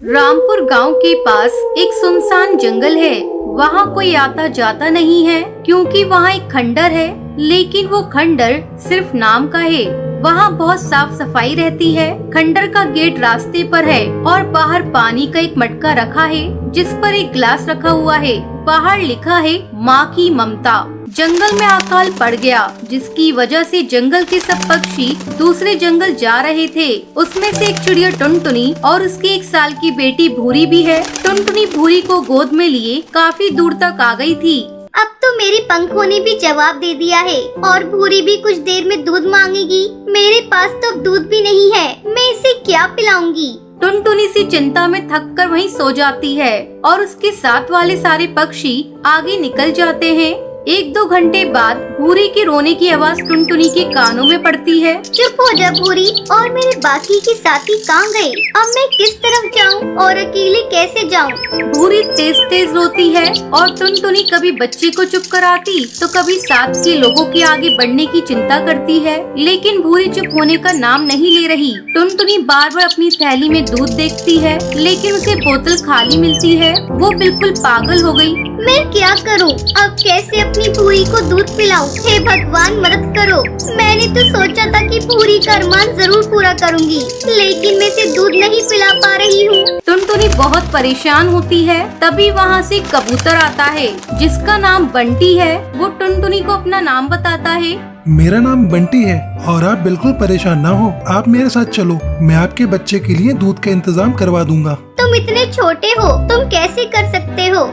रामपुर गांव के पास एक सुनसान जंगल है। वहाँ कोई आता जाता नहीं है क्योंकि वहाँ एक खंडर है, लेकिन वो खंडर सिर्फ नाम का है। वहाँ बहुत साफ सफाई रहती है। खंडर का गेट रास्ते पर है और बाहर पानी का एक मटका रखा है जिस पर एक गिलास रखा हुआ है। बाहर लिखा है माँ की ममता। जंगल में अकाल पड़ गया जिसकी वजह से जंगल के सब पक्षी दूसरे जंगल जा रहे थे। उसमें से एक चिड़िया टुनटुनी और उसकी 1 साल की बेटी भूरी भी है। टुनटुनी भूरी को गोद में लिए काफी दूर तक आ गई थी। अब तो मेरे पंखों ने भी जवाब दे दिया है और भूरी भी कुछ देर में दूध मांगेगी। मेरे पास तो दूध भी नहीं है, मैं इसे क्या पिलाऊंगी। टुनटुनी सी चिंता में थक कर वहीं सो जाती है और उसके साथ वाले सारे पक्षी आगे निकल जाते हैं। 1-2 घंटे बाद भूरी के रोने की आवाज टुनटुनी के कानों में पड़ती है। चुप हो जा भूरी, और मेरे बाकी के साथी कहाँ गए? अब मैं किस तरफ जाऊँ और अकेले कैसे जाऊँ? भूरी तेज तेज रोती है और टुनटुनी कभी बच्चे को चुप कराती तो कभी साथ के लोगों के आगे बढ़ने की चिंता करती है, लेकिन भूरी चुप होने का नाम नहीं ले रही। टुनटुनी बार बार अपनी थैली में दूध देखती है, लेकिन उसे बोतल खाली मिलती है। वो बिल्कुल पागल हो गई। मैं क्या करूं? अब कैसे अपनी भूरी को दूध पिलाऊं? हे भगवान मदद करो। मैंने तो सोचा था कि भूरी का अरमान जरूर पूरा करूंगी, लेकिन मैं इसे दूध नहीं पिला पा रही हूँ। टुनटुनी बहुत परेशान होती है। तभी वहाँ से कबूतर आता है जिसका नाम बंटी है। वो टुनटुनी को अपना नाम बताता है। मेरा नाम बंटी है और आप बिल्कुल परेशान ना हो। आप मेरे साथ चलो, मैं आपके बच्चे के लिए दूध का इंतजाम करवा दूंगा। तुम इतने छोटे हो, तुम कैसे कर सकते हो?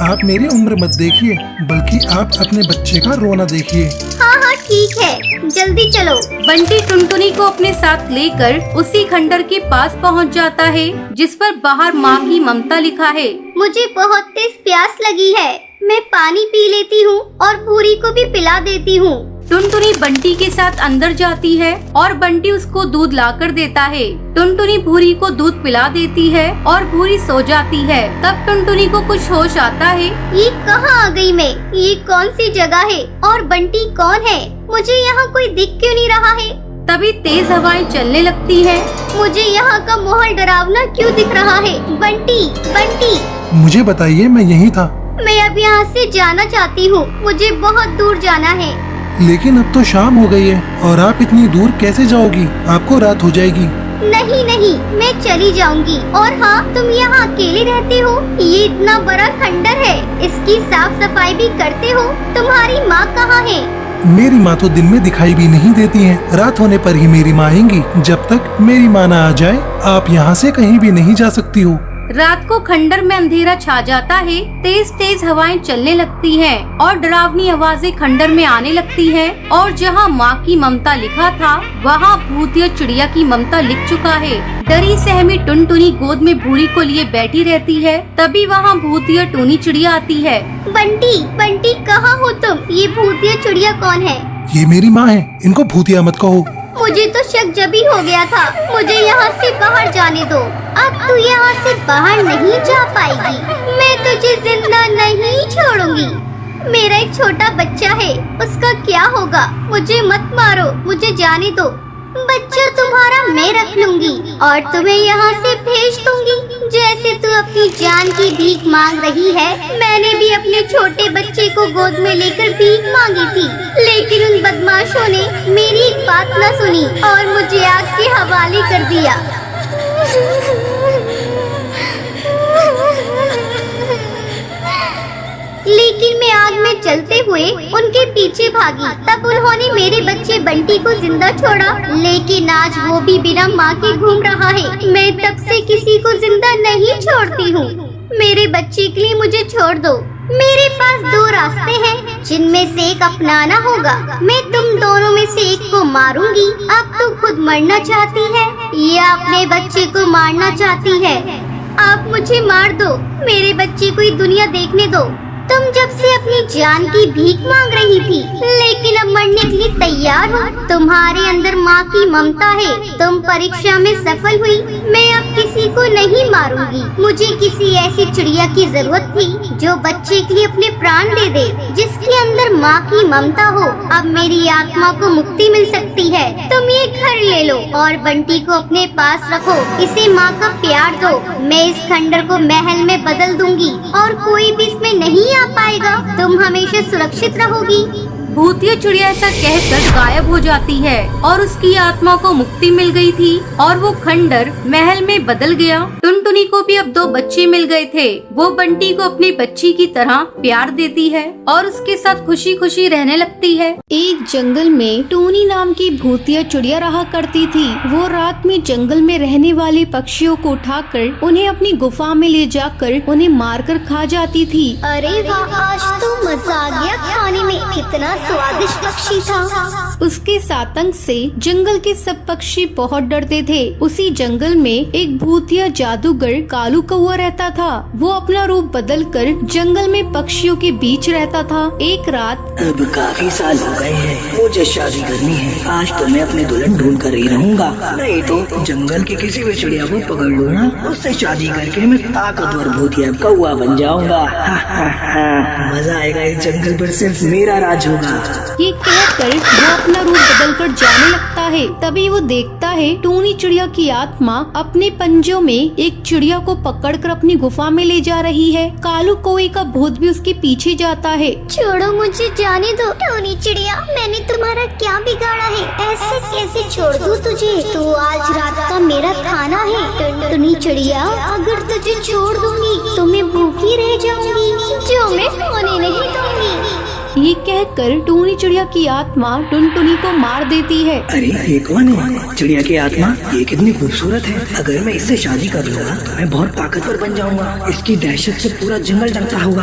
आप मेरी उम्र मत देखिए, बल्कि आप अपने बच्चे का रोना देखिए। हाँ ठीक है, जल्दी चलो। बंटी टुनटुनी को अपने साथ लेकर उसी खंडर के पास पहुंच जाता है जिस पर बाहर माँ की ममता लिखा है। मुझे बहुत तेज प्यास लगी है, मैं पानी पी लेती हूँ और भूरी को भी पिला देती हूँ। टुनटुनी बंटी के साथ अंदर जाती है और बंटी उसको दूध लाकर देता है। टुनटुनी भूरी को दूध पिला देती है और भूरी सो जाती है। तब टुनटुनी को कुछ होश आता है। ये कहाँ आ गई मैं? ये कौन सी जगह है और बंटी कौन है? मुझे यहाँ कोई दिख क्यों नहीं रहा है? तभी तेज हवाएं चलने लगती है। मुझे यहाँ का माहौल डरावना क्यों दिख रहा है? बंटी बंटी, मुझे बताइए, मैं यही था। मैं अब यहाँ से जाना चाहती हूँ, मुझे बहुत दूर जाना है। लेकिन अब तो शाम हो गई है और आप इतनी दूर कैसे जाओगी? आपको रात हो जाएगी। नहीं नहीं, मैं चली जाऊंगी। और हाँ, तुम यहाँ अकेले रहते हो? ये इतना बड़ा खंडर है, इसकी साफ सफाई भी करते हो? तुम्हारी माँ कहाँ है? मेरी माँ तो दिन में दिखाई भी नहीं देती है। रात होने पर ही मेरी माँ आएंगी। जब तक मेरी माँ न आ जाए आप यहाँ से कहीं भी नहीं जा सकती हो। रात को खंडर में अंधेरा छा जाता है। तेज तेज हवाएं चलने लगती हैं और डरावनी आवाजें खंडर में आने लगती हैं। और जहां माँ की ममता लिखा था, वहां भूतिया चिड़िया की ममता लिख चुका है। डरी सहमी टुनटुनी गोद में भूरी को लिए बैठी रहती है। तभी वहां भूतिया टूनी चिड़िया आती है। बंटी बंटी, कहाँ हो तुम? ये भूतिया चिड़िया कौन है? ये मेरी माँ है, इनको भूतिया मत कहो। मुझे तो शक जभी हो गया था। मुझे यहाँ से बाहर जाने दो। अब तू यहाँ से बाहर नहीं जा पाएगी। मैं तुझे जिंदा नहीं छोड़ूंगी। मेरा एक छोटा बच्चा है, उसका क्या होगा? मुझे मत मारो, मुझे जाने दो। बच्चा तुम्हारा मैं रख लूंगी और तुम्हें यहाँ से भेज दूंगी। जैसे तू अपनी जान की भीख मांग रही है, मैंने भी अपने छोटे बच्चे को गोद में लेकर भीख मांगी थी, लेकिन उन बदमाशों ने मेरी एक बात न सुनी और मुझे आग के हवाले कर दिया। लेकिन मैं आग में जलते हुए उनके पीछे भागी। तब उन्होंने मेरे बच्चे बंटी को जिंदा छोड़ा, लेकिन आज वो भी बिना माँ के घूम रहा है। मैं तब से किसी को जिंदा नहीं छोड़ती हूँ। मेरे बच्चे के लिए मुझे छोड़ दो। मेरे पास 2 रास्ते हैं जिनमें से एक अपनाना होगा। मैं तुम दोनों में से एक को मारूंगी। अब तू खुद मरना चाहती है या अपने बच्चे को मारना चाहती है? आप मुझे मार दो, मेरे बच्चे को ये दुनिया देखने दो। तुम जब से अपनी जान की भीख मांग रही थी, लेकिन अब मरने के लिए तैयार हो। तुम्हारे अंदर माँ की ममता है। तुम परीक्षा में सफल हुई। मैं अब किसी को नहीं मारूंगी। मुझे किसी ऐसी चिड़िया की जरूरत थी जो बच्चे के लिए अपने प्राण दे दे, जिसके अंदर माँ की ममता हो। अब मेरी आत्मा को मुक्ति मिल सकती है। तुम ये घर ले लो और बंटी को अपने पास रखो। इसे माँ का प्यार दो। मैं इस खंडर को महल में बदल दूंगी और कोई भी इसमें नहीं आ पाएगा। तुम हमेशा सुरक्षित रहोगी। भूतिया चिड़िया ऐसा कहकर गायब हो जाती है और उसकी आत्मा को मुक्ति मिल गई थी और वो खंडर महल में बदल गया। टुनटुनी को भी अब 2 बच्चे मिल गए थे। वो बंटी को अपनी बच्ची की तरह प्यार देती है और उसके साथ खुशी खुशी रहने लगती है। एक जंगल में टूनी नाम की भूतिया चिड़िया रहा करती थी। वो रात में जंगल में रहने वाले पक्षियों को उठाकर उन्हें अपनी गुफा में ले जाकर उन्हें मारकर खा जाती थी। अरे वाह, आज तो मजा आ गया खाने में। कितना स्वादिष्ट पक्षी था। उसके सातंक से जंगल के सब पक्षी बहुत डरते थे। उसी जंगल में एक भूतिया जादूगर कालू कौआ रहता था। वो अपना रूप बदलकर जंगल में पक्षियों के बीच रहता था। एक रात, अब काफी साल हो गए हैं, मुझे शादी करनी है। आज तो मैं अपने दुल्हन ढूंढ कर ही रहूंगा, नहीं तो जंगल के किसी भी चिड़िया को पकड़ लूंगा, उससे शादी करके मैं ताकतवर भूतिया कौआ बन जाऊंगा। मजा आएगा, इस जंगल पर सिर्फ मेरा राज होगा। ये कहकर वो अपना रूप बदलकर जाने लगता है। तभी वो देखता है टूनी चिड़िया की आत्मा अपने पंजों में एक चिड़िया को पकड़कर अपनी गुफा में ले जा रही है। कालू कौवे का भूत भी उसके पीछे जाता है। छोड़ो मुझे, जाने दो। टूनी चिड़िया, मैंने तुम्हारा क्या बिगाड़ा है? ऐसे कैसे छोड़ दूं तुझे? तू आज रात का मेरा खाना है। टूनी चिड़िया, अगर तुझे छोड़ दूंगी तो मैं भूखी रह जाऊंगी, जो मैं होने नहीं दूंगी। ये कहकर टूनी चिड़िया की आत्मा टुनटुनी को मार देती है। अरे ये कौन है? चिड़िया की आत्मा, ये कितनी खूबसूरत है। अगर मैं इससे शादी कर लूंगा तो मैं बहुत ताकतवर बन जाऊंगा। इसकी दहशत से पूरा जंगल डरता होगा।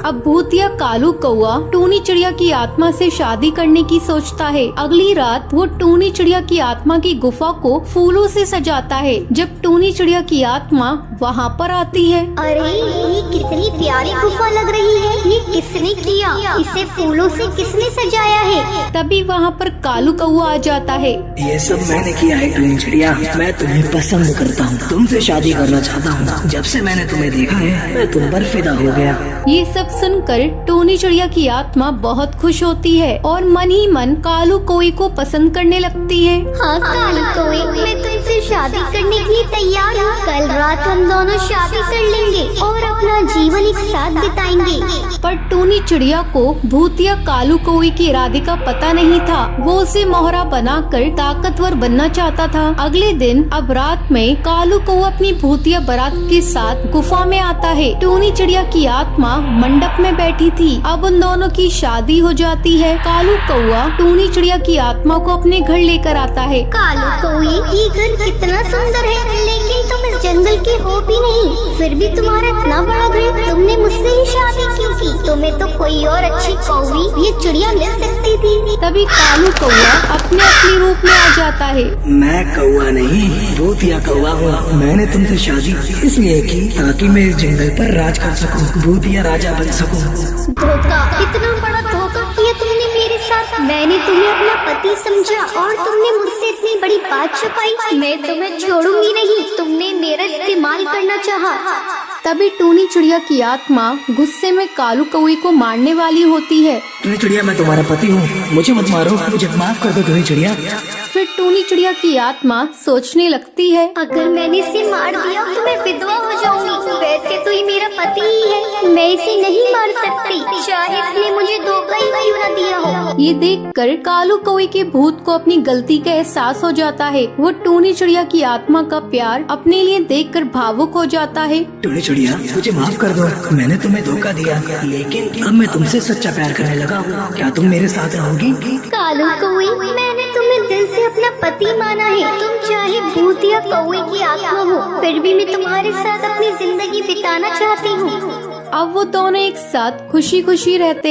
अब भूतिया कालू कौआ टूनी चिड़िया की आत्मा से शादी करने की सोचता है। अगली रात वो टूनी चिड़िया की आत्मा की गुफा को फूलों से सजाता है। जब टूनी चिड़िया की आत्मा वहाँ पर आती है, अरे ये कितनी प्यारी गुफा लग रही है। ये किसने किया? इसे फूलों से किसने सजाया है? तभी वहाँ पर कालू कौआ आ जाता है। ये सब मैंने किया है टूनी चिड़िया। मैं तुम्हें पसंद करता हूँ, तुमसे शादी करना चाहता हूँ। जब से मैंने तुम्हें देखा है मैं तुम पर फिदा हो गया। ये सब सुनकर टूनी चिड़िया की आत्मा बहुत खुश होती है और मन ही मन कालू कौवे को पसंद करने लगती है। हाँ कालू कौवे, मैं तुमसे शादी करने के लिए तैयार हूँ। कल रात हम दोनों शादी कर लेंगे और अपना जीवन एक साथ बिताएंगे। पर टूनी चिड़िया को भूतिया कालू कौवे के इरादे का पता नहीं था। वो उसे मोहरा बनाकर ताकतवर बनना चाहता था। अगले दिन अब रात में कालू कौवा अपनी भूतिया बारात के साथ गुफा में आता है। टूनी चिड़िया की आत्मा मंडप में बैठी थी। अब उन दोनों की शादी हो जाती है। कालू कौवा टूनी चिड़िया की आत्मा को अपने घर लेकर आता है। कालू कौवे, ये घर कितना सुंदर है, लेकिन तुम इस जंगल के हो भी नहीं, फिर भी तुम्हारा इतना बड़ा घर। तुमने मुझसे ही शादी क्यों की? तुम्हें तो कोई और अच्छी कौवी ये चिड़िया मिल सकती थी। तभी कालू कौवा अपने असली रूप में आ जाता है। मैं कौवा नहीं, भूतिया कौवा हूँ। मैंने तुमसे शादी इसलिए की ताकि मैं इस जंगल पर राज कर सकूं, भूतिया राजा बन सकूं। धोखा, इतना बड़ा धोखा किया तुमने मेरे साथ। मैंने तुम्हें अपना पति समझा और तुमने मुझसे इतनी बड़ी बात छुपाई। मैं तुम्हें छोड़ूंगी नहीं। तुमने मेरा इस्तेमाल करना चाहा। तभी टूनी चिड़िया की आत्मा गुस्से में कालू कौवे को मारने वाली होती है। टूनी चिड़िया, मैं तुम्हारा पति हूँ, मुझे मत मारो, मुझे माफ कर दो टूनी चिड़िया। फिर टूनी चिड़िया की आत्मा सोचने लगती है, अगर मैंने इसे मार दिया तो मैं विधवा हो जाऊंगी। वैसे तो ये मेरा पति ही है, मैं इसे नहीं मार सकती, चाहे इसने मुझे धोखा ही क्यों न दिया हो। ये देखकर कालू कौवे के भूत को अपनी गलती का एहसास हो जाता है। वो टूनी चिड़िया की आत्मा का प्यार अपने लिए देखकर भावुक हो जाता है। टूनी चिड़िया, मुझे माफ कर दो, मैंने तुम्हें धोखा दिया, लेकिन अब मैं तुमसे सच्चा प्यार करने लगा हूँ। क्या तुम मेरे साथ रहोगी? कालू कौवे, मैंने तुम्हें दिल से अपना पति माना है। तुम चाहे भूत या कौवे की आत्मा हो, फिर भी मैं तुम्हारे साथ अपनी जिंदगी बिताना चाहती हूँ। अब वो दोनों एक साथ खुशी खुशी रहते